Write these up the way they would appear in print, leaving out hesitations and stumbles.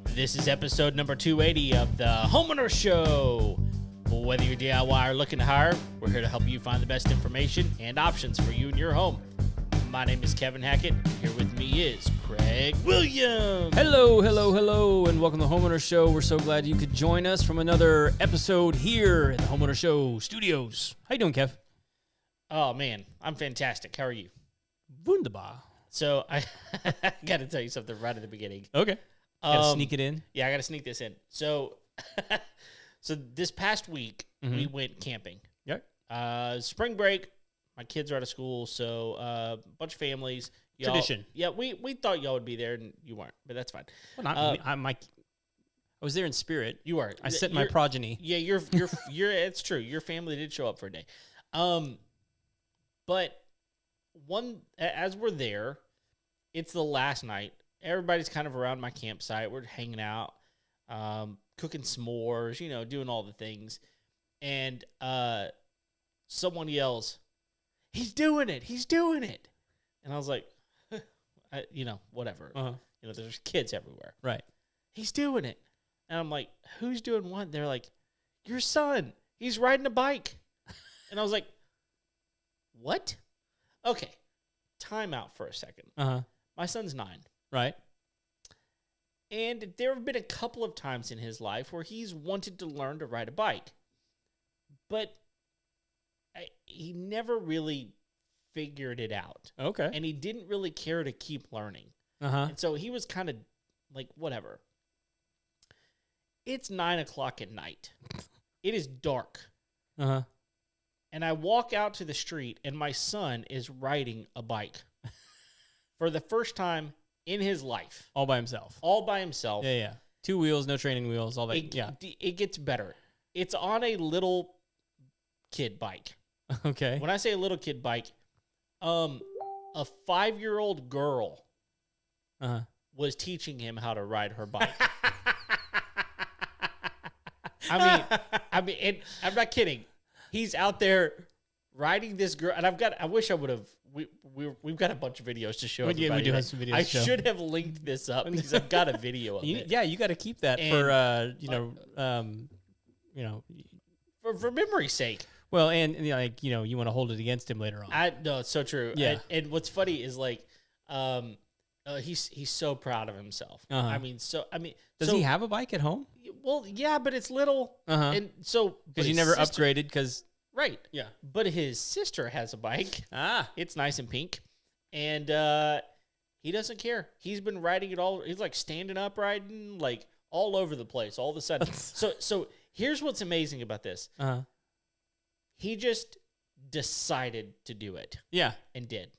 This is episode number 280 of the Homeowner Show. Whether you're DIY or looking to hire, we're here to help you find the best information and options for you and your home. My name is Kevin Hackett. Here with me is Craig Williams. Hello, and welcome to the Homeowner Show. We're so glad you could join us from another episode here at the Homeowner Show Studios. How you doing, Kev? Oh, man, I'm fantastic. How are you? Wunderbar. So I got to tell you something right at the beginning. Okay. Gotta sneak it in? Yeah, I got to sneak this in. So this past week, we went camping. Yep. Spring break. My kids are out of school, so a bunch of families. Tradition. Yeah, we thought y'all would be there, and you weren't, but that's fine. Well, not I was there in spirit. You were. I sent my progeny. Yeah, you're. It's true. Your family did show up for a day. But as we're there, it's the last night. Everybody's kind of around my campsite. We're hanging out, cooking s'mores, doing all the things. And someone yells, "He's doing it! He's doing it!" And I was like, whatever. Uh-huh. There's kids everywhere. Right. He's doing it. And I'm like, who's doing what? They're like, your son. He's riding a bike. And I was like, what? Okay. Time out for a second. Uh-huh. My son's 9. Right. And there have been a couple of times in his life where he's wanted to learn to ride a bike. But he never really figured it out. Okay. And he didn't really care to keep learning. Uh-huh. And so he was kind of like, whatever. It's 9 o'clock at night. It is dark. Uh-huh. And I walk out to the street, and my son is riding a bike for the first time in his life. All by himself. All by himself. Yeah. 2 wheels, no training wheels, all that. It gets better. It's on a little kid bike. Okay. When I say a little kid bike, a 5-year-old girl was teaching him how to ride her bike. I mean, I'm not kidding. He's out there riding this girl, and I wish I would have. We've got a bunch of videos to show. Yeah, we do have some videos. I should have linked this up because I've got a video of it. Yeah, you got to keep that for memory's sake. Well, and you want to hold it against him later on. No, it's so true. Yeah. And what's funny is he's so proud of himself. Uh-huh. Does he have a bike at home? Well, yeah, but it's little. Uh-huh. And so because you never upgraded because. Right. Yeah. But his sister has a bike. It's nice and pink. And he doesn't care. He's been riding it all. He's like standing up riding, like all over the place all of a sudden. So here's what's amazing about this. Uh-huh. He just decided to do it. Yeah. And did.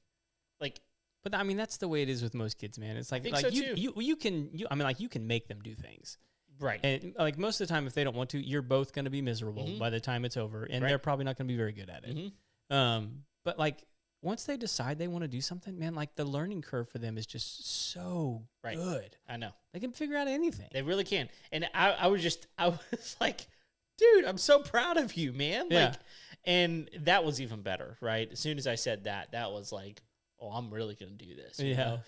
But I mean, that's the way it is with most kids, man. It's like, so too. you can make them do things. Right. And like most of the time, if they don't want to, you're both going to be miserable by the time it's over, and they're probably not going to be very good at it. But like once they decide they want to do something, man, like the learning curve for them is just so good. I know. They can figure out anything. They really can. And I was like, dude, I'm so proud of you, man. Yeah. And that was even better, right? As soon as I said that was like, oh, I'm really going to do this. You know?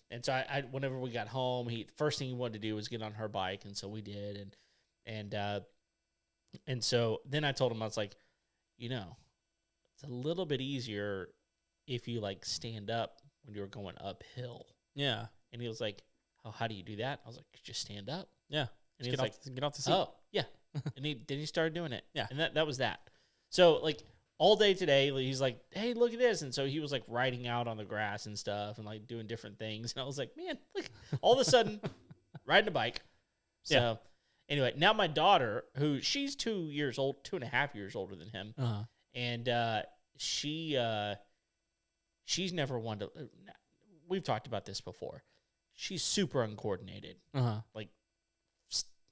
And so I whenever we got home, first thing he wanted to do was get on her bike, and so we did. And so then I told him, I was like, it's a little bit easier if you like stand up when you're going uphill. Yeah. And he was like, oh, how do you do that? I was like, just stand up. Yeah. And he was like, get off the seat. Oh, yeah. And then he started doing it. Yeah. And that was that. So like all day today, he's like, hey, look at this. And so he was like riding out on the grass and stuff and like doing different things. And I was like, man, look, all of a sudden riding a bike. So anyway, now my daughter, who she's 2.5 years older than him. Uh-huh. And she's never wanted to, we've talked about this before. She's super uncoordinated. Uh-huh. Like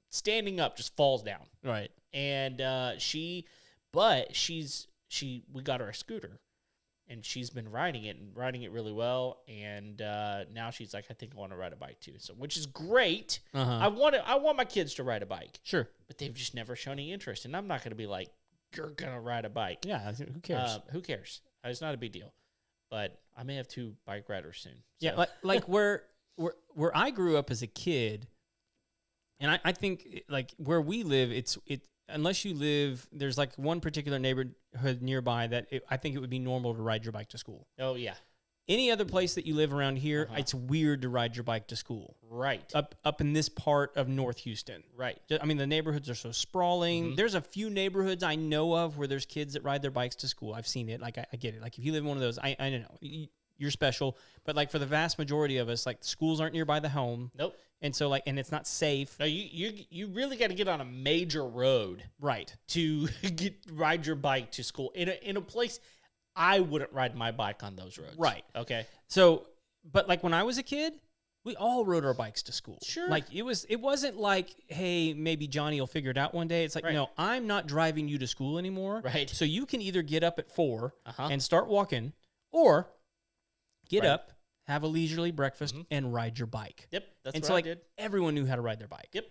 standing up just falls down. Right. And we got her a scooter, and she's been riding it really well. And now she's like, I think I want to ride a bike too. So, which is great. Uh-huh. I want my kids to ride a bike. Sure. But they've just never shown any interest. And I'm not going to be like, you're going to ride a bike. Yeah. Who cares? Who cares? It's not a big deal. but I may have 2 bike riders soon. So. Yeah, like where I grew up as a kid, and I think like where we live, unless you live, there's like one particular neighborhood nearby that I think it would be normal to ride your bike to school. Oh yeah. Any other place that you live around here, it's weird to ride your bike to school. Right. Up in this part of North Houston. Right. I mean, the neighborhoods are so sprawling. There's a few neighborhoods I know of where there's kids that ride their bikes to school. I've seen it. Like, I get it. Like, if you live in one of those, I don't know. You're special. But, like, for the vast majority of us, like, schools aren't nearby the home. Nope. And so, like, and it's not safe. No, you really got to get on a major road. Right. To ride your bike to school. In a place... I wouldn't ride my bike on those roads. Right. Okay. So, but like when I was a kid, we all rode our bikes to school. Sure. Like it wasn't like, hey, maybe Johnny will figure it out one day. It's like, no, I'm not driving you to school anymore. Right. So you can either get up at 4 and start walking, or get up, have a leisurely breakfast, and ride your bike. Yep. That's and what so I like did. everyone knew how to ride their bike. Yep.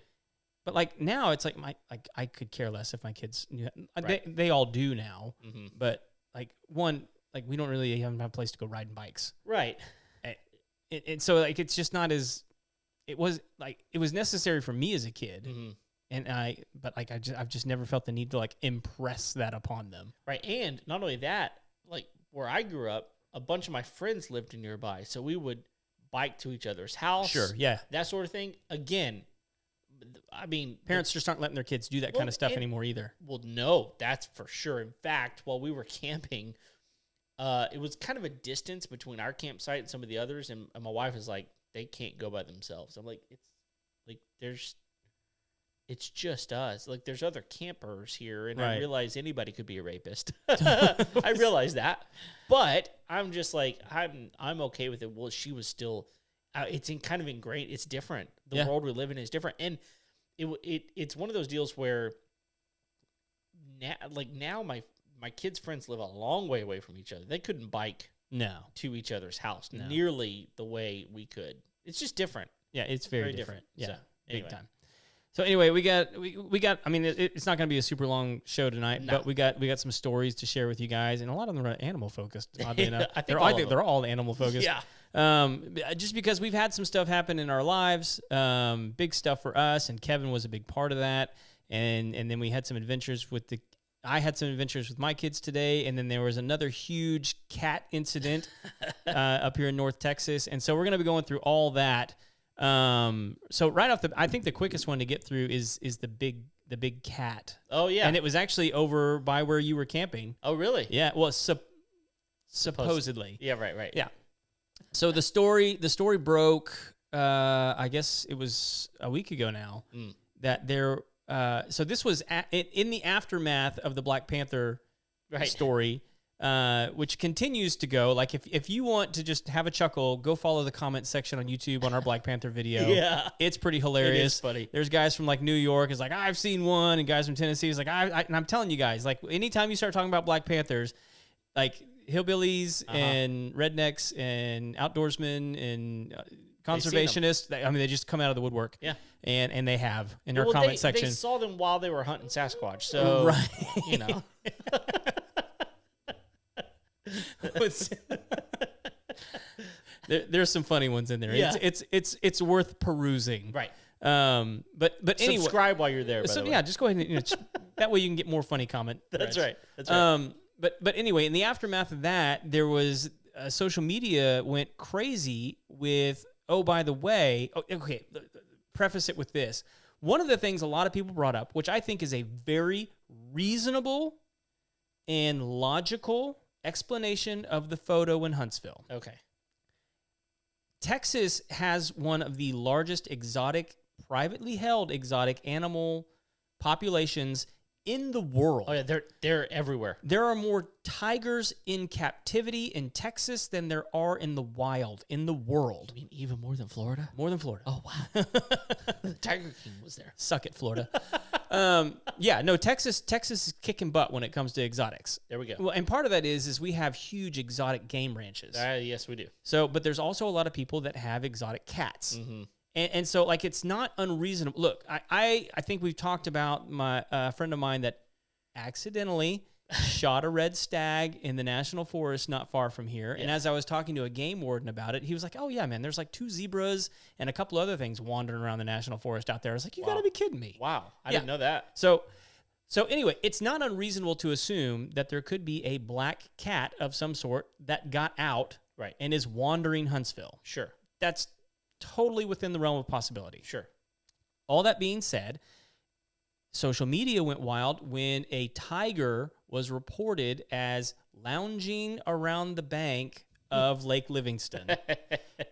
But like now it's like I could care less if my kids knew. They all do now. But like we don't really have a place to go riding bikes. Right. And so like it's just not as it was necessary for me as a kid. And I've just never felt the need to like impress that upon them. Right. And not only that, like where I grew up, a bunch of my friends lived nearby, so we would bike to each other's house. Sure, yeah. That sort of thing. Again, I mean, parents just aren't letting their kids do that kind of stuff anymore either. Well, no, that's for sure. In fact, while we were camping, it was kind of a distance between our campsite and some of the others, and my wife is like, they can't go by themselves. I'm like, it's just us. Like, there's other campers here, and I realize anybody could be a rapist. I realize that, but I'm just like, I'm okay with it. Well, she was still. It's kind of ingrained. It's different. The world we live in is different, and it's one of those deals where now my kids' friends live a long way away from each other. They couldn't bike to each other's house nearly the way we could. It's just different. Yeah, it's very different. Yeah, so, anyway. Big time. So anyway, we got. I mean, it's not going to be a super long show tonight, but we got some stories to share with you guys, and a lot of them are animal focused. Oddly enough, I think they're all animal focused. Yeah. Just because we've had some stuff happen in our lives, big stuff for us, and Kevin was a big part of that, and then we had some adventures I had some adventures with my kids today, and then there was another huge cat incident up here in North Texas, and so we're going to be going through all that. So right off I think the quickest one to get through is the big cat. Oh yeah, and it was actually over by where you were camping. Oh really? Yeah. Well, supposedly. Yeah. Right. Yeah. So the story broke. I guess it was a week ago now that there. So this was in the aftermath of the Black Panther story. Which continues to go. Like if you want to just have a chuckle, go follow the comment section on YouTube on our Black Panther video. Yeah, it's pretty hilarious. It is funny. There's guys from like New York is like, I've seen one, and guys from Tennessee is like, and I'm telling you guys, like anytime you start talking about Black Panthers, like hillbillies and rednecks and outdoorsmen and conservationists, I mean, they just come out of the woodwork. Yeah, and they have in our comment section. They saw them while they were hunting Sasquatch, so you know. There's some funny ones in there. Yeah. It's worth perusing. Right. But anyway, subscribe while you're there. By the way. Yeah, just go ahead and that way you can get more funny comment. That's right. But anyway, in the aftermath of that, there was social media went crazy with. Oh, by the way, okay. Preface it with this. One of the things a lot of people brought up, which I think is a very reasonable and logical explanation of the photo in Huntsville. Okay. Texas has one of the largest privately held exotic animal populations in the world. Oh yeah, they're everywhere. There are more tigers in captivity in Texas than there are in the wild in the world. You mean even more than Florida? More than Florida. Oh wow. The Tiger King was there. Suck it, Florida. Yeah, no, Texas is kicking butt when it comes to exotics. There we go. Well, and part of that is we have huge exotic game ranches. Yes, we do. So, but there's also a lot of people that have exotic cats. Mm-hmm. And so, like, it's not unreasonable. Look, I think we've talked about a friend of mine that accidentally shot a red stag in the national forest not far from here. Yeah. And as I was talking to a game warden about it, he was like, oh, yeah, man, there's like 2 zebras and a couple other things wandering around the national forest out there. I was like, you got to be kidding me. Wow. I didn't know that. So anyway, it's not unreasonable to assume that there could be a black cat of some sort that got out and is wandering Huntsville. Sure. That's totally within the realm of possibility. Sure. All that being said, social media went wild when a tiger was reported as lounging around the bank of Lake Livingston.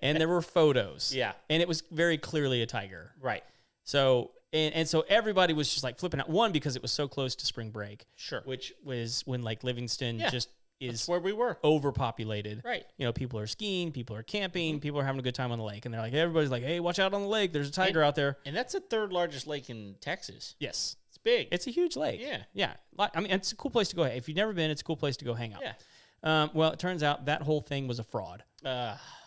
And there were photos. Yeah. And it was very clearly a tiger. Right. So, and so everybody was just like flipping out. One, because it was so close to spring break. Sure. Which was when Lake Livingston just is That's where we were. Overpopulated. Right. You know, people are skiing, people are camping, people are having a good time on the lake. And they're like, everybody's like, hey, watch out on the lake. There's a tiger out there. And that's the 3rd largest lake in Texas. Yes. It's big. It's a huge lake. Yeah. Yeah. I mean, it's a cool place to go. If you've never been, it's a cool place to go hang out. Yeah. Well, it turns out that whole thing was a fraud.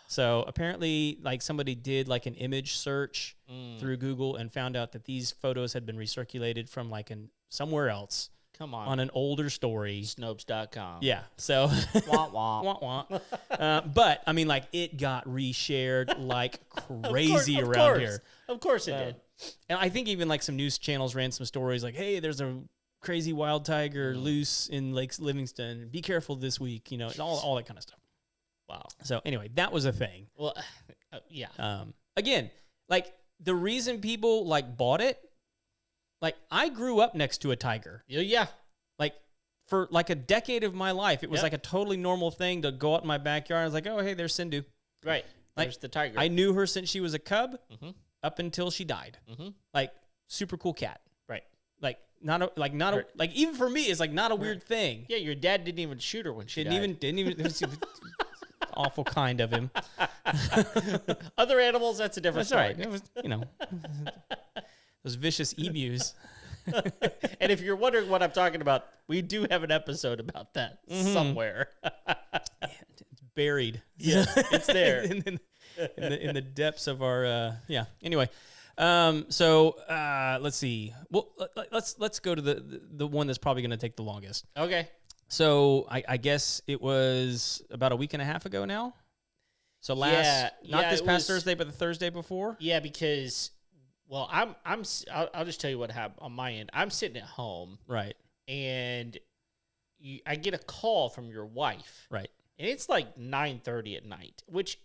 So apparently, like, somebody did like an image search through Google and found out that these photos had been recirculated from like somewhere else. Come on an older story. Snopes.com. Yeah. So, wah, wah. wah, wah. But I mean, like, it got reshared like crazy around here. Of course it did. And I think even like some news channels ran some stories like, hey, there's a crazy wild tiger loose in Lake Livingston. Be careful this week, you know, all that kind of stuff. Wow. So anyway, that was a thing. Well, yeah. Again, like, the reason people like bought it, like, I grew up next to a tiger. Yeah. Like, for like a decade of my life, it was like a totally normal thing to go out in my backyard. I was like, oh, hey, there's Sindhu. Right. Like, There's the tiger. I knew her since she was a cub up until she died. Like, super cool cat. Right. Like, like, even for me, it's like not a weird thing. Yeah, your dad didn't even shoot her when she Didn't even it was awful kind of him. Other animals, that's a different story. Right. It was, you know, those vicious emus. And if you're wondering what I'm talking about, we do have an episode about that somewhere. It's buried. Yeah, it's there in the depths of our Anyway, so let's see. Well, let's go to the one that's probably going to take the longest. Okay. So I guess it was about a week and a half ago now. So not this past Thursday, but the Thursday before. Yeah, because I'll just tell you what happened on my end. I'm sitting at home, right, and I get a call from your wife, right, and it's like 9:30 at night, which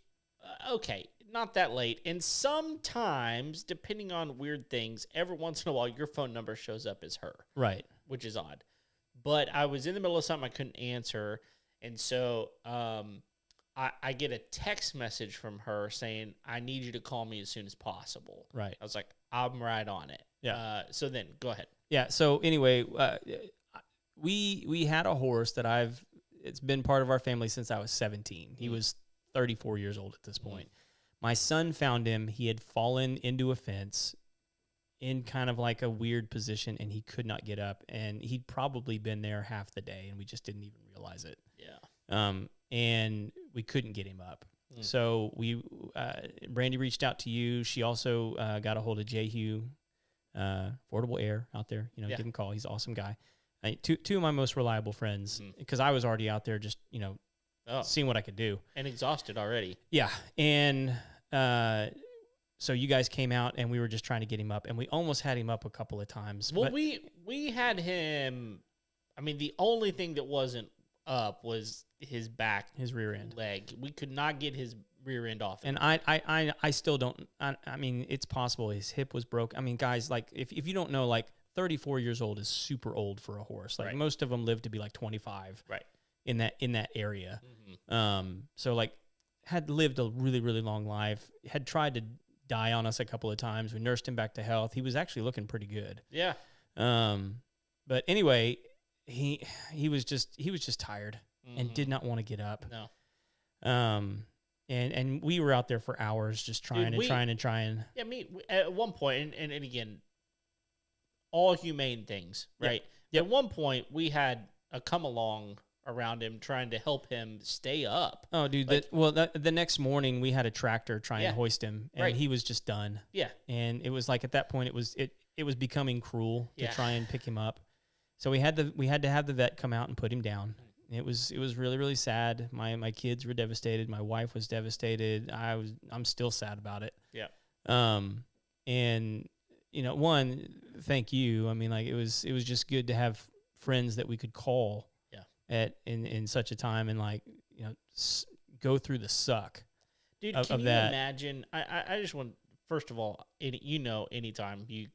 okay, not that late. And sometimes, depending on weird things, every once in a while, your phone number shows up as her, right, which is odd. But I was in the middle of something I couldn't answer, and so I get a text message from her saying, I need you to call me as soon as possible. Right. I was like, I'm right on it. Yeah. So then, go ahead. Yeah, so anyway, we had a horse that it's been part of our family since I was 17. He was 34 years old at this point. My son found him. He had fallen into a fence in kind of like a weird position, and he could not get up, and he'd probably been there half the day, and we just didn't even realize it. Yeah. And we couldn't get him up. So Brandy reached out to you. She also got a hold of Jehu, Affordable Air out there. You know, give him a call. He's an awesome guy. Two of my most reliable friends, because I was already out there just, you know, seeing what I could do. And exhausted already. Yeah. And so you guys came out, and we were just trying to get him up, and we almost had him up a couple of times. Well, we had him. I mean, the only thing that wasn't up was his back, his rear end leg. We could not get his rear end off. And I still don't. I mean, it's possible his hip was broke. I mean, guys, like, if you don't know, like, 34 years old is super old for a horse. Like, most of them live to be like 25. Right. In that area. So, like, had lived a really, really long life. Had tried to die on us a couple of times. We nursed him back to health. He was actually looking pretty good. Yeah. But anyway, he was just tired and did not want to get up. No. And we were out there for hours just trying and trying. Yeah, at one point, and again, all humane things, right? Yep. At one point, we had a come along around him trying to help him stay up. Oh, dude. Like, the next morning, we had a tractor trying to hoist him, and he was just done. Yeah. And it was like, at that point, it was becoming cruel to try and pick him up. So we had to have the vet come out and put him down. It was really, really sad. My kids were devastated. My wife was devastated. I'm still sad about it. Yeah. And one, thank you. I mean, like it was just good to have friends that we could call. Yeah. In such a time, and like go through the suck. Dude, can you imagine? I just want, first of all, anytime you,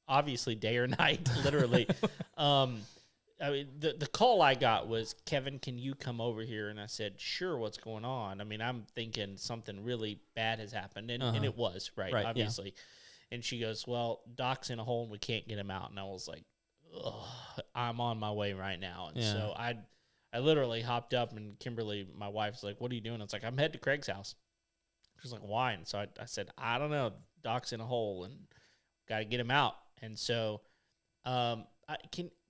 obviously day or night, literally. I mean, the call I got was, Kevin, can you come over here? And I said, sure, what's going on? I mean, I'm thinking something really bad has happened, and it was, right obviously. Yeah. And she goes, well, Doc's in a hole and we can't get him out. And I was like, I'm on my way right now. And so I literally hopped up, and Kimberly, my wife's like, what are you doing? It's like, I'm headed to Craig's house. She's like, why? And so I said, I don't know. Doc's in a hole and got to get him out. And so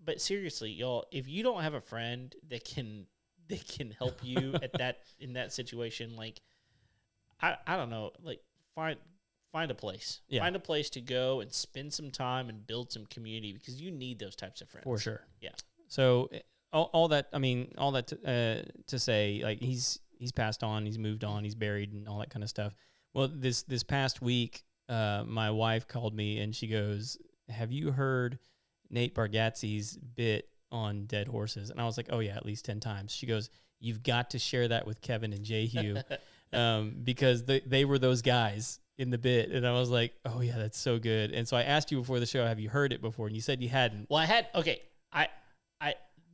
but seriously, y'all, if you don't have a friend that can help you in that situation, like I don't know, like find a place. Yeah. Find a place to go and spend some time and build some community, because you need those types of friends. For sure. Yeah. So all that to say, like he's passed on, he's moved on, he's buried, and all that kind of stuff. Well, this past week, my wife called me and she goes, have you heard Nate Bargatze's bit on dead horses? And I was like, oh yeah, at least 10 times. She goes, you've got to share that with Kevin and Jehu, because they were those guys in the bit. And I was like, oh yeah, that's so good. And so I asked you before the show, have you heard it before? And you said you hadn't. Well, I had. Okay.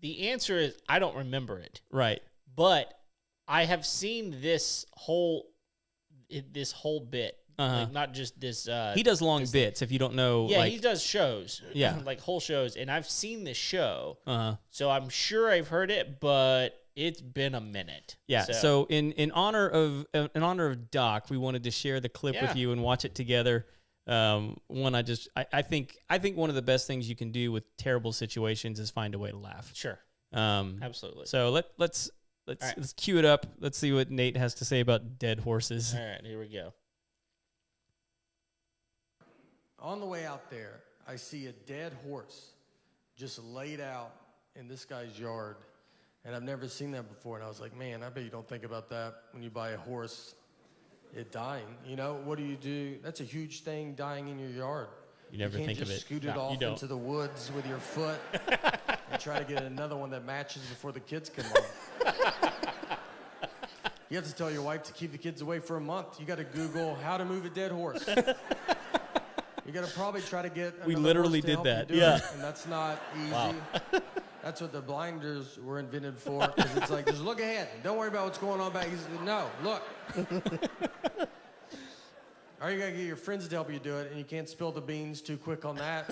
The answer is I don't remember it. Right. But I have seen this whole bit. Like not just this. He does long bits. If you don't know, yeah, he does shows. Yeah, like whole shows, and I've seen this show. So I'm sure I've heard it, but it's been a minute. Yeah. So in honor of Doc, we wanted to share the clip with you and watch it together. I think one of the best things you can do with terrible situations is find a way to laugh. Sure. Absolutely. So let's cue it up. Let's see what Nate has to say about dead horses. All right, here we go. On the way out there, I see a dead horse just laid out in this guy's yard, and I've never seen that before. And I was like, man, I bet you don't think about that when you buy a horse, it dying. What do? That's a huge thing, dying in your yard. You never think of it. You can't just scoot it off into the woods with your foot and try to get another one that matches before the kids come home. You have to tell your wife to keep the kids away for a month. You got to Google how to move a dead horse. You got to probably try to get. We literally did that. Yeah, and that's not easy. Wow. That's what the blinders were invented for. Because it's like, just look ahead. Don't worry about what's going on back. No, look. Or you got to get your friends to help you do it, and you can't spill the beans too quick on that.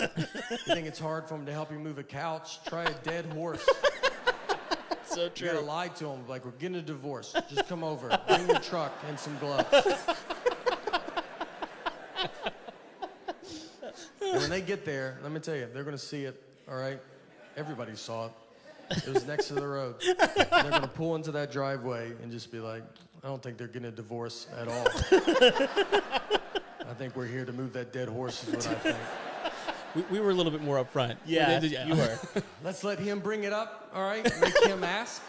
You think it's hard for them to help you move a couch? Try a dead horse. So true. You got to lie to them, like, we're getting a divorce. Just come over. Bring your truck and some gloves. And when they get there, let me tell you, they're going to see it, all right? Everybody saw it. It was next to the road. And they're going to pull into that driveway and just be like, I don't think they're getting a divorce at all. I think we're here to move that dead horse is what I think. We were a little bit more upfront. Yeah, you were. Let's let him bring it up, all right? Make him ask.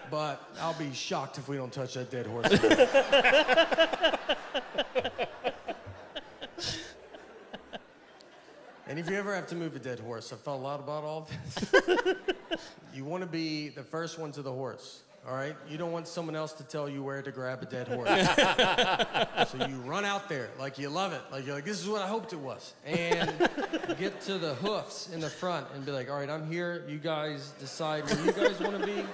But I'll be shocked if we don't touch that dead horse. And if you ever have to move a dead horse, I've thought a lot about all this. You want to be the first one to the horse, all right? You don't want someone else to tell you where to grab a dead horse. So you run out there like you love it. Like you're like, this is what I hoped it was. And get to the hoofs in the front and be like, all right, I'm here. You guys decide where you guys want to be.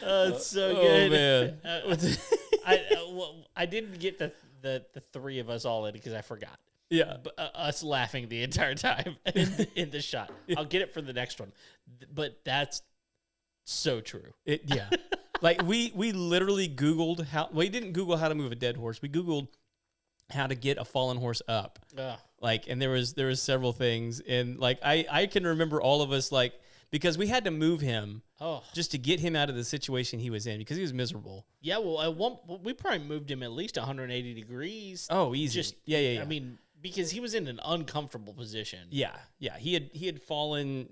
Oh, it's so good. Man. I didn't get the three of us all in because I forgot. Yeah. But, us laughing the entire time in the shot. I'll get it for the next one. But that's so true. Yeah. Like we literally Googled we didn't Google how to move a dead horse. We Googled how to get a fallen horse up. Like, and there was several things. And like, I can remember all of us, like, because we had to move him Oh, just to get him out of the situation he was in because he was miserable. yeah. Well, we probably moved him at least 180 degrees. Oh, easy. Just yeah. I mean, because he was in an uncomfortable position. Yeah. He had fallen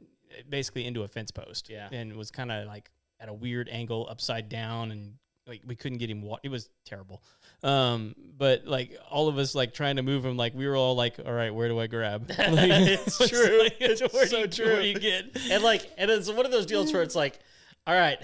basically into a fence post. Yeah. And was kind of like at a weird angle, upside down, and like we couldn't get him. It was terrible. But like all of us like trying to move him, like we were all like, all right, where do I grab? Like, It's true. Like, It's so true. Where you get. And it's one of those deals where it's like, all right,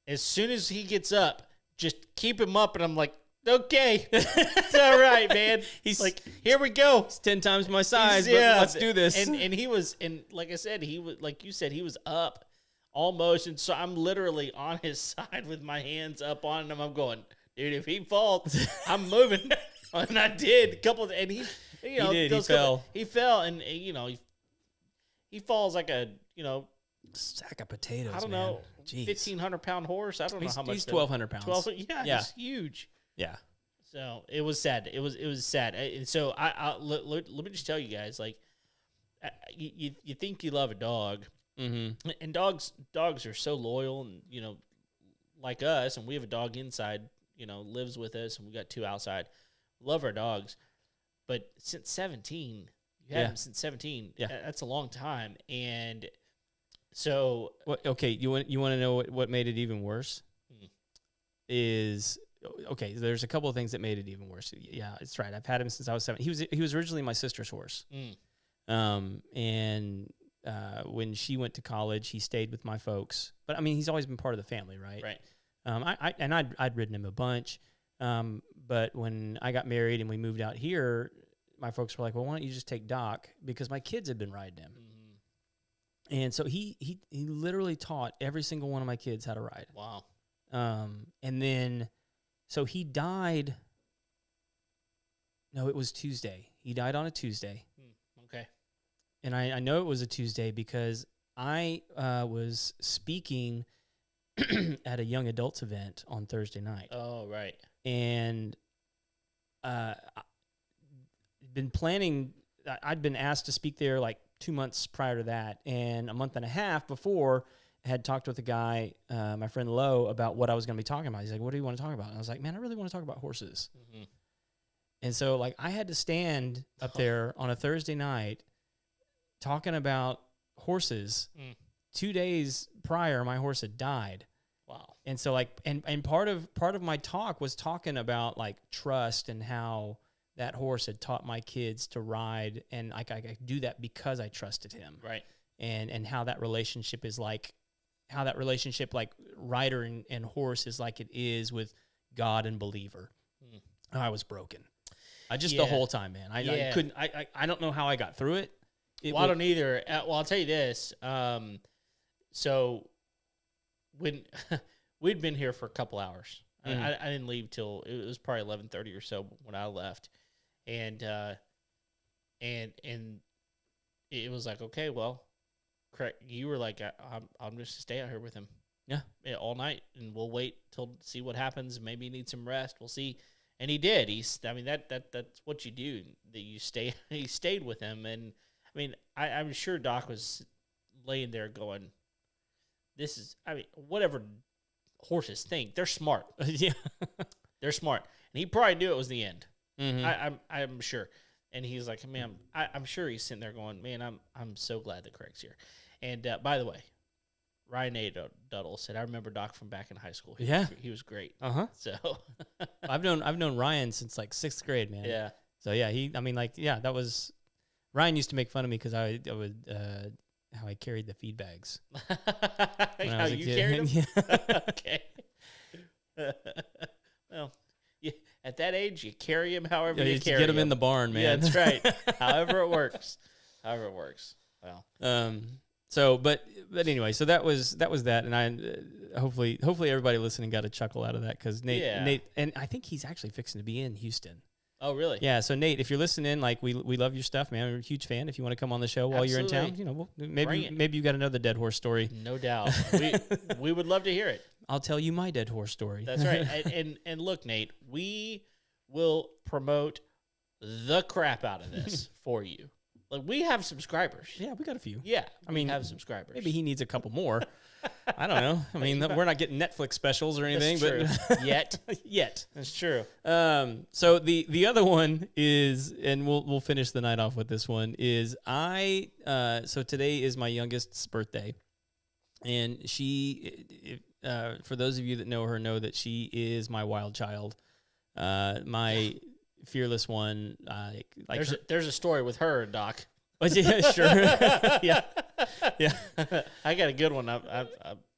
as soon as he gets up, just keep him up. And I'm like, okay, it's all right, man. He's like, here we go. He's 10 times my size, but Yeah, let's do this. And he was, and like I said, he was, like you said, he was up almost. And so I'm literally on his side with my hands up on him. I'm going, dude, if he falls, I'm moving. And I did a couple of, and he, you know, he fell. He fell, and you know, he falls like a, you know, sack of potatoes. I don't man. know, Jeez. 1,500-pound horse. I don't know how much. He's 1,200 pounds. 12. Yeah, he's huge. Yeah. So it was sad. It was sad. And so let me just tell you guys, like, you think you love a dog, and dogs are so loyal, and you know, like us, and we have a dog inside, you know, lives with us, and we got 2 outside. Love our dogs, but since 17, you had them since 17. Yeah, that's a long time, and so okay, you want to know what made it even worse? Is okay. There's a couple of things that made it even worse. Yeah, it's right. I've had him since I was 7. He was originally my sister's horse. And when she went to college, he stayed with my folks. But I mean, he's always been part of the family, right? Right. I'd ridden him a bunch. But when I got married and we moved out here, my folks were like, "Well, why don't you just take Doc?" Because my kids had been riding him. And so he literally taught every single one of my kids how to ride. Wow. And then, so he died. No, it was Tuesday. He died on a Tuesday. Okay. And I know it was a Tuesday because I was speaking at a young adults event on Thursday night. Oh, right. And been planning. I'd been asked to speak there like 2 months prior to that, and a month and a half before, I had talked with a guy, my friend Lo, about what I was going to be talking about. He's like, "What do you want to talk about?" And I was like, "Man, I really want to talk about horses." And so, like, I had to stand up there on a Thursday night talking about horses. 2 days prior, my horse had died. Wow. And so, like, and part of my talk was talking about like trust and how that horse had taught my kids to ride, and like I could do that because I trusted him. Right. And how that relationship is like, how that relationship like rider and horse is like it is with God and believer. I was broken. The whole time, man. I couldn't. I don't know how I got through it. I don't either. Well, I'll tell you this. So when we'd been here for a couple hours, I didn't leave till it was probably 11:30 or so when I left, and it was like, okay, well, correct. You were like, I'm just to stay out here with him, all night, and we'll wait till see what happens. Maybe he needs some rest. We'll see. And he did. That's what you do. That you stay. He stayed with him, and I mean, I'm sure Doc was laying there going, "This is." I mean, whatever horses think, they're smart. Yeah, they're smart, and he probably knew it was the end. I'm sure. And he's like, "Man, I'm sure he's sitting there going, man, I'm so glad that Craig's here." And by the way, Ryan A. Duddle said, "I remember Doc from back in high school. He was great." So I've known Ryan since like 6th grade, man. Yeah. So yeah, that was Ryan used to make fun of me because I would how I carried the feed bags. How you carried them? Yeah. Okay. Well, yeah, at that age, you carry them however you carry get them in the barn, man. Yeah, that's right. However it works. Well. So, but anyway, so that was that, and I hopefully everybody listening got a chuckle out of that because Nate, and I think he's actually fixing to be in Houston. Oh, really? Yeah. So Nate, if you're listening, like we love your stuff, man. We're a huge fan. If you want to come on the show while you're in town, maybe you got another dead horse story. No doubt. We would love to hear it. I'll tell you my dead horse story. That's right. And look, Nate, we will promote the crap out of this for you. Like, we have subscribers. Yeah, we got a few. Yeah. I mean, we have subscribers. Maybe he needs a couple more. I don't know. I mean, we're not getting Netflix specials or anything, but yet. That's true. So the other one is, and we'll finish the night off with this one, is so today is my youngest's birthday, and she, for those of you that know her, know that she is my wild child, my fearless one. There's a story with her, Doc. Yeah, sure. yeah. I got a good one. I'm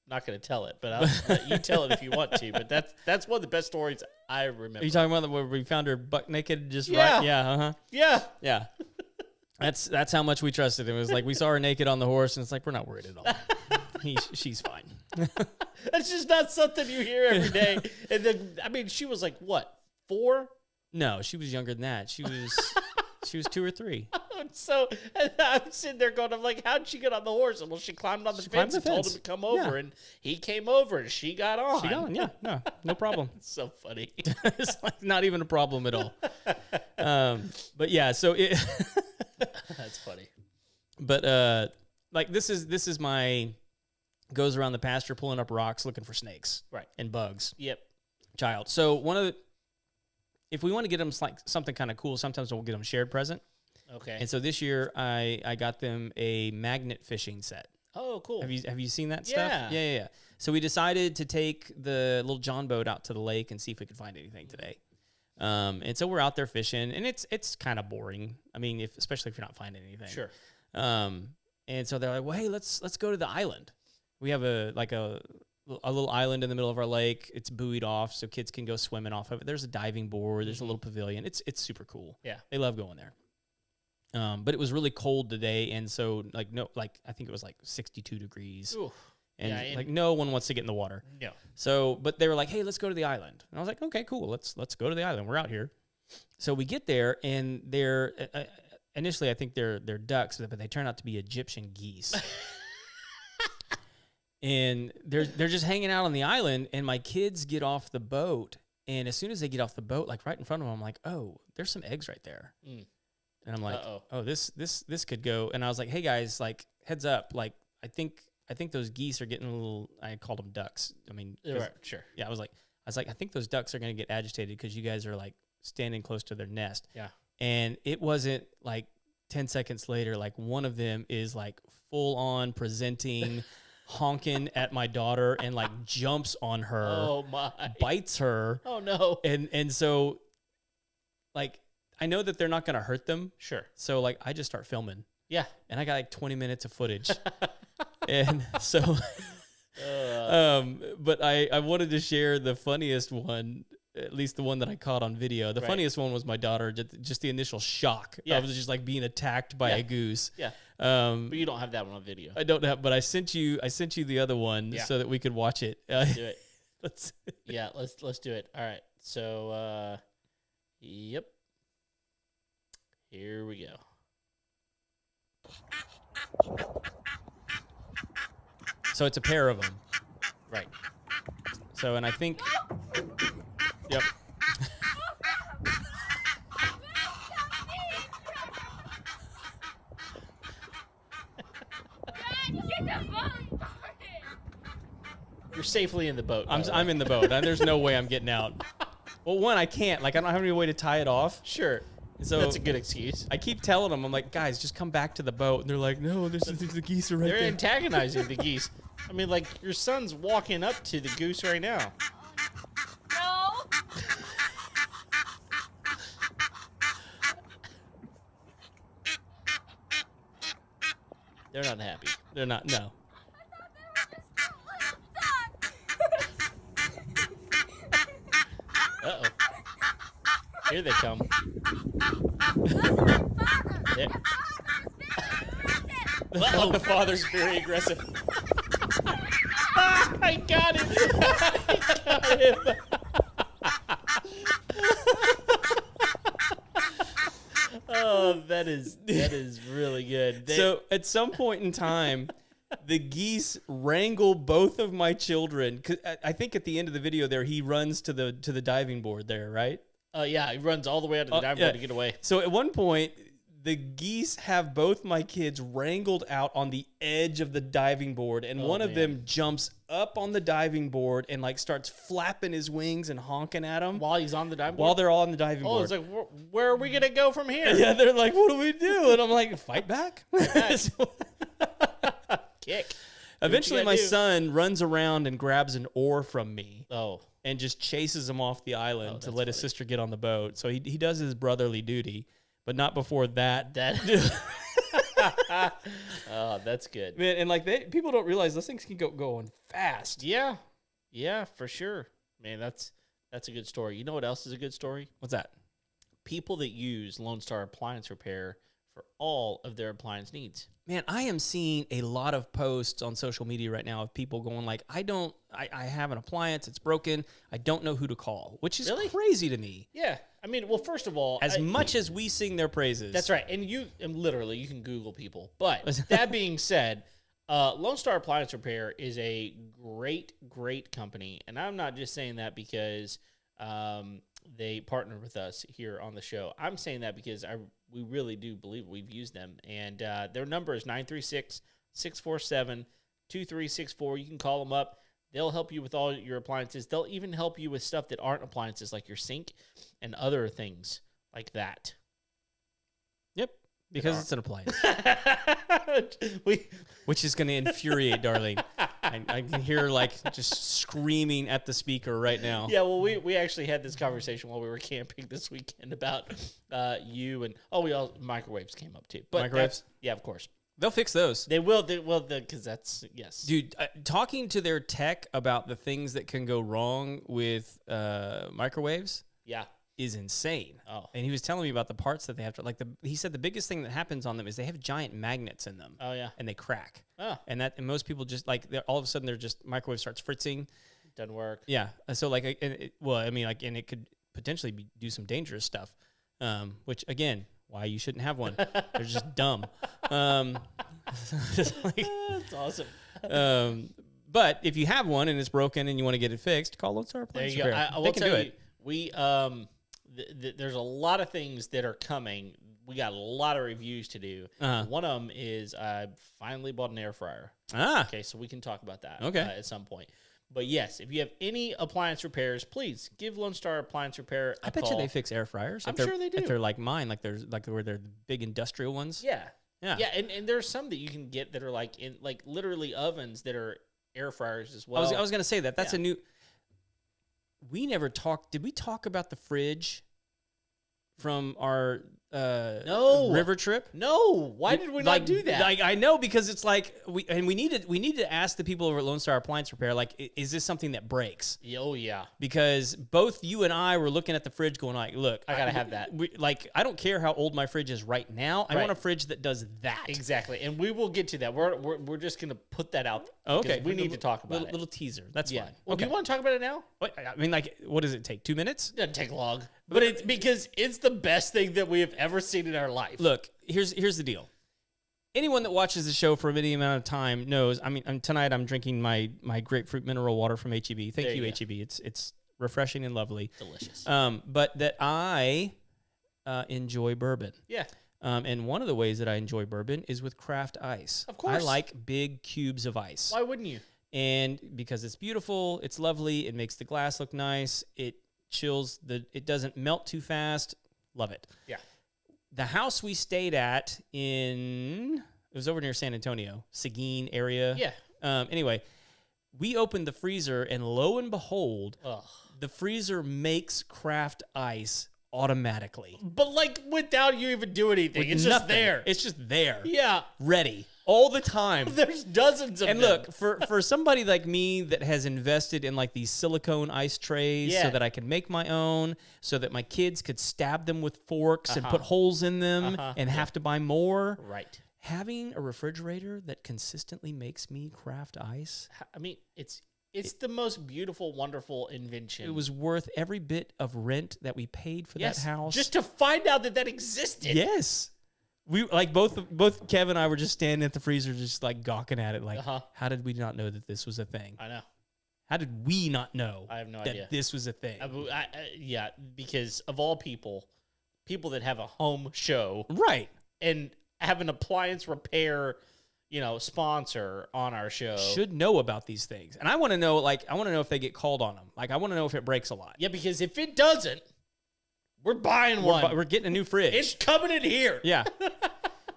not going to tell it, but I'll let you tell it if you want to. But that's one of the best stories I remember. Are you talking about where we found her buck naked? Yeah. Right? Yeah. Yeah. That's how much we trusted him. It was like we saw her naked on the horse, and it's like we're not worried at all. She's fine. That's just not something you hear every day. And then, I mean, she was like what, 4? No, she was younger than that. She was 2 or 3. So and I'm sitting there going, I'm like, how'd she get on the horse? And well, she climbed on the fence and told him to come over, and he came over, and she got on. Yeah, no problem. It's so funny. It's like not even a problem at all. But yeah, so that's funny. But like this is my goes around the pasture pulling up rocks looking for snakes, right, and bugs. Yep. Child. So if we want to get them like something kind of cool, sometimes we'll get them shared present. Okay. And so this year I got them a magnet fishing set. Oh, cool. Have you seen that Yeah. stuff? Yeah. So we decided to take the little John boat out to the lake and see if we could find anything today. And so we're out there fishing, and it's kind of boring. I mean, especially if you're not finding anything. Sure. And so they're like, well, hey, let's go to the island. We have a little island in the middle of our lake. It's buoyed off, so kids can go swimming off of it. There's a diving board. There's a little pavilion. It's super cool. Yeah. They love going there. But it was really cold today, and so I think it was like 62 degrees. Oof. And no one wants to get in the water. No. So, but they were like, hey, let's go to the island. And I was like, okay, cool. Let's go to the island. We're out here. So we get there, and they're initially I think they're ducks, but they turn out to be Egyptian geese. And they're just hanging out on the island, and my kids get off the boat, and as soon as they get off the boat, like right in front of them, I'm like, oh, there's some eggs right there. And I'm like, oh, this could go. And I was like, hey guys, like heads up, like I think those geese are getting a little. I called them ducks. I mean, right, sure. Yeah, I was like, I think those ducks are gonna get agitated because you guys are like standing close to their nest. Yeah. And it wasn't like 10 seconds later, like one of them is like full on presenting. Honking at my daughter and like jumps on her. Oh my! Bites her. Oh no! And so, like, I know that they're not gonna hurt them. Sure. So like, I just start filming. Yeah. And I got like 20 minutes of footage. And so, but I wanted to share the funniest one, at least the one that I caught on video. The funniest one was my daughter, just the initial shock. Yeah. I was just like being attacked by a goose. Yeah. But you don't have that one on video. I don't have, but I sent you the other one so that we could watch it. Let's do it. let's do it. All right. So, yep. Here we go. So it's a pair of them. Right. So, and I think, yep. You're safely in the boat. I'm in the boat. There's no way I'm getting out. Well, one, I can't. Like, I don't have any way to tie it off. Sure. So that's a good excuse. I keep telling them, I'm like, guys, just come back to the boat. And they're like, no, the geese are right there. They're antagonizing the geese. I mean, like, your son's walking up to the goose right now. No. They're not happy. They're not, no. Uh-oh. Here they come. Yeah. The father's very aggressive. I got him. I got him. Oh, that is really good. So at some point in time, the geese wrangle both of my children. 'Cause I think at the end of the video there, he runs to the diving board there, right? Yeah, he runs all the way out to the diving board to get away. So at one point, the geese have both my kids wrangled out on the edge of the diving board, and one of them jumps up on the diving board and like starts flapping his wings and honking at them While he's on the diving board? while they're all on the diving board. It's like, where are we going to go from here? Yeah, they're like, what do we do? And I'm like, fight back. Kick. Eventually, my son runs around and grabs an oar from me. Oh. And just chases him off the island to let his funny. sister get on the boat. So he does his brotherly duty, but not before that. Oh, that's good. Man, and like people don't realize those things can go going fast. Yeah. Yeah, for sure. Man, that's a good story. You know what else is a good story? What's that? People that use Lone Star Appliance Repair for all of their appliance needs. Man, I am seeing a lot of posts on social media right now of people going like, I have an appliance, it's broken, I don't know who to call, which is crazy to me. Yeah. I mean, well, first of all, As much as we sing their praises. That's right. And literally, you can Google people. But that being said, Lone Star Appliance Repair is a great, great company. And I'm not just saying that because they partnered with us here on the show. I'm saying that because we really do believe we've used them. And their number is 936-647-2364. You can call them up. They'll help you with all your appliances. They'll even help you with stuff that aren't appliances, like your sink and other things like that. Yep, because it's an appliance. Which is going to infuriate Darlene. I can hear like just screaming at the speaker right now. Yeah, well, we actually had this conversation while we were camping this weekend about you and microwaves came up too. But microwaves? Yeah, of course. They'll fix those. They will, because that's, yes. Dude, talking to their tech about the things that can go wrong with microwaves is insane. Oh. And he was telling me about the parts that they have to, he said the biggest thing that happens on them is they have giant magnets in them. Oh, yeah. And they crack. Oh. And most people just, all of a sudden, microwave starts fritzing. Doesn't work. Yeah. So, and it could potentially do some dangerous stuff, which, again, why you shouldn't have one. They're just dumb. That's awesome. But if you have one and it's broken and you want to get it fixed, call Lone Star Appliance Repair. I will tell you, we there's a lot of things that are coming. We got a lot of reviews to do. One of them is I finally bought an air fryer. Okay, so we can talk about that at some point. But yes, if you have any appliance repairs, please give Lone Star Appliance Repair a call. I bet you they fix air fryers. I'm sure they do. If they're like mine, where they're the big industrial ones. Yeah. And there's some that you can get that are literally ovens that are air fryers as well. I was gonna say that. That's a new. We never talked. Did we talk about the fridge from our river trip? No. Why did we not do that? I know, because it's like we needed to ask the people over at Lone Star Appliance Repair, is this something that breaks? Oh yeah. Because both you and I were looking at the fridge going look, I gotta have that. I don't care how old my fridge is right now. I want a fridge that does that. Exactly. And we will get to that. We're just gonna put that out. Okay. We need to talk about little teaser. That's fine. Well, do you want to talk about it now? I mean, what does it take? 2 minutes? It doesn't take long. But it's because it's the best thing that we have ever seen in our life. Look, here's the deal. Anyone that watches the show for any amount of time knows. I mean, tonight I'm drinking my grapefruit mineral water from HEB. Thank you, HEB. It's refreshing and lovely. Delicious. But that I enjoy bourbon. Yeah. And one of the ways that I enjoy bourbon is with craft ice. Of course. I like big cubes of ice. Why wouldn't you? And because it's beautiful, it's lovely, it makes the glass look nice, it chills, it doesn't melt too fast. Love it. Yeah. The house we stayed at it was over near San Antonio, Seguin area. Yeah. Anyway, we opened the freezer, and lo and behold, Ugh. the freezer makes craft ice automatically. But without you even do anything. It's just there. It's just there. Yeah. Ready. All the time. There's dozens of them. And look, for somebody like me that has invested in these silicone ice trays so that I can make my own, so that my kids could stab them with forks and put holes in them and have to buy more. Right. Having a refrigerator that consistently makes me craft ice. I mean, it's the most beautiful, wonderful invention. It was worth every bit of rent that we paid for that house. Just to find out that existed. Yes. We both Kev and I were just standing at the freezer, just gawking at it, how did we not know that this was a thing? I know. How did we not know? I have no that idea. This was a thing. Yeah, because of all people that have a home show, right? and have an appliance repair, sponsor on our show. Should know about these things. And I want to know, if they get called on them. Like, I want to know if it breaks a lot. Yeah, because if it doesn't, we're buying one. We're getting a new fridge. It's coming in here. Yeah.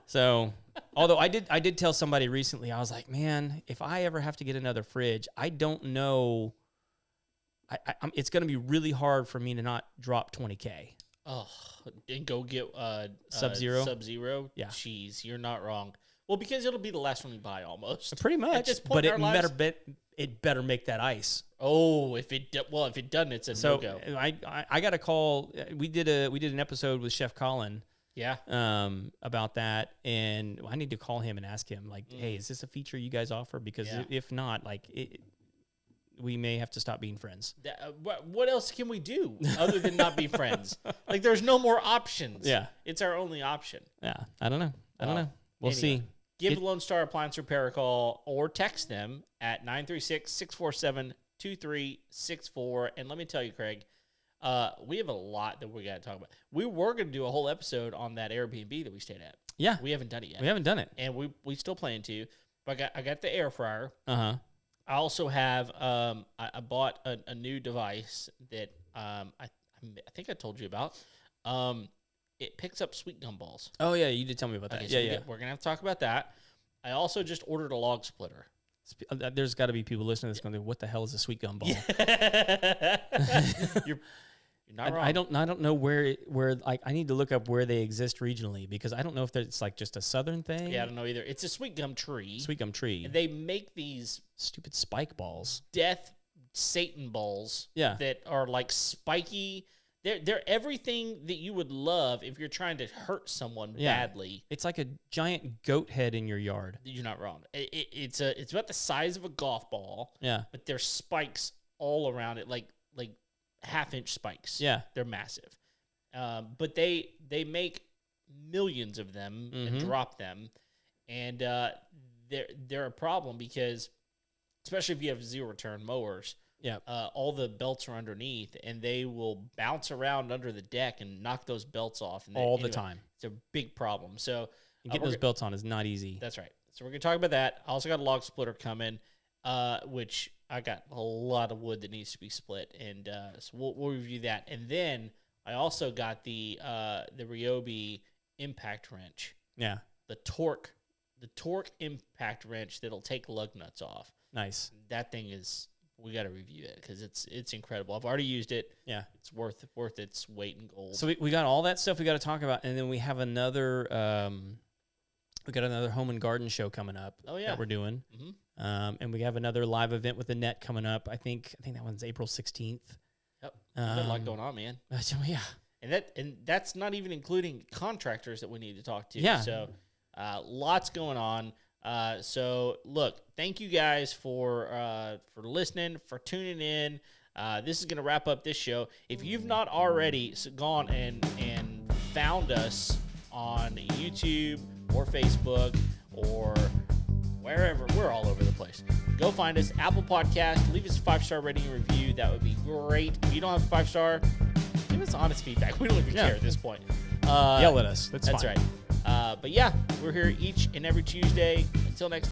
So, although I did tell somebody recently, I was like, man, if I ever have to get another fridge, I don't know. It's going to be really hard for me to not drop $20K. Oh, and go get Sub-Zero? Sub-Zero? Yeah. Jeez, you're not wrong. Well, because it'll be the last one we buy almost. Pretty much. At this point but in our lives, it better make that ice. Oh, if it doesn't, it's a no-go. I got a call. We did an episode with Chef Colin. Yeah. About that, and I need to call him and ask him, like, hey, is this a feature you guys offer? Because if not, we may have to stop being friends. What else can we do other than not be friends? Like, there's no more options. Yeah. It's our only option. Yeah. I don't know. We'll see. Give Lone Star Appliance Repair a call or text them at 936-647-2364. And let me tell you, Craig, we have a lot that we got to talk about. We were going to do a whole episode on that Airbnb that we stayed at. Yeah. We haven't done it yet. We haven't done it. And we still plan to. But I got the air fryer. Uh-huh. I also have I bought a new device that I think I told you about. It picks up sweet gum balls. Oh yeah, you did tell me about that. Okay, so we're gonna have to talk about that. I also just ordered a log splitter. There's got to be people listening that's going to go, what the hell is a sweet gum ball? You're not wrong. I don't know where I need to look up where they exist regionally, because I don't know if it's like just a southern thing. Yeah, I don't know either. It's a sweet gum tree. Sweet gum tree. And they make these stupid spike balls. Death Satan balls. Yeah. That are like spiky. They're everything that you would love if you're trying to hurt someone badly. It's like a giant goat head in your yard. You're not wrong. It's about the size of a golf ball. Yeah. But there's spikes all around it, like half-inch spikes. Yeah. They're massive. But they make millions of them and drop them. And they're a problem because, especially if you have zero-return mowers, all the belts are underneath, and they will bounce around under the deck and knock those belts off. And the time. It's a big problem. So getting those belts on is not easy. That's right. So we're going to talk about that. I also got a log splitter coming, which I got a lot of wood that needs to be split, and so we'll review that. And then I also got the Ryobi impact wrench. Yeah. The torque impact wrench that'll take lug nuts off. Nice. That thing is, we got to review it because it's incredible. I've already used it. Yeah. It's worth its weight in gold. So we got all that stuff we got to talk about, and then we have another home and garden show coming up. Oh yeah, that we're doing. And we have another live event with the net coming up. I think that one's April 16th. Yep. Got a lot going on, man. Yeah. And that's not even including contractors that we need to talk to. Yeah. So lots going on. So look, thank you guys for listening, for tuning in. This is going to wrap up this show. If you've not already gone and found us on YouTube or Facebook or wherever, we're all over the place. Go find us, Apple Podcast, leave us a 5-star rating and review. That would be great. If you don't have a 5-star, give us honest feedback. We don't even care at this point. Yell at us. That's fine. right. But yeah, we're here each and every Tuesday. Until next time.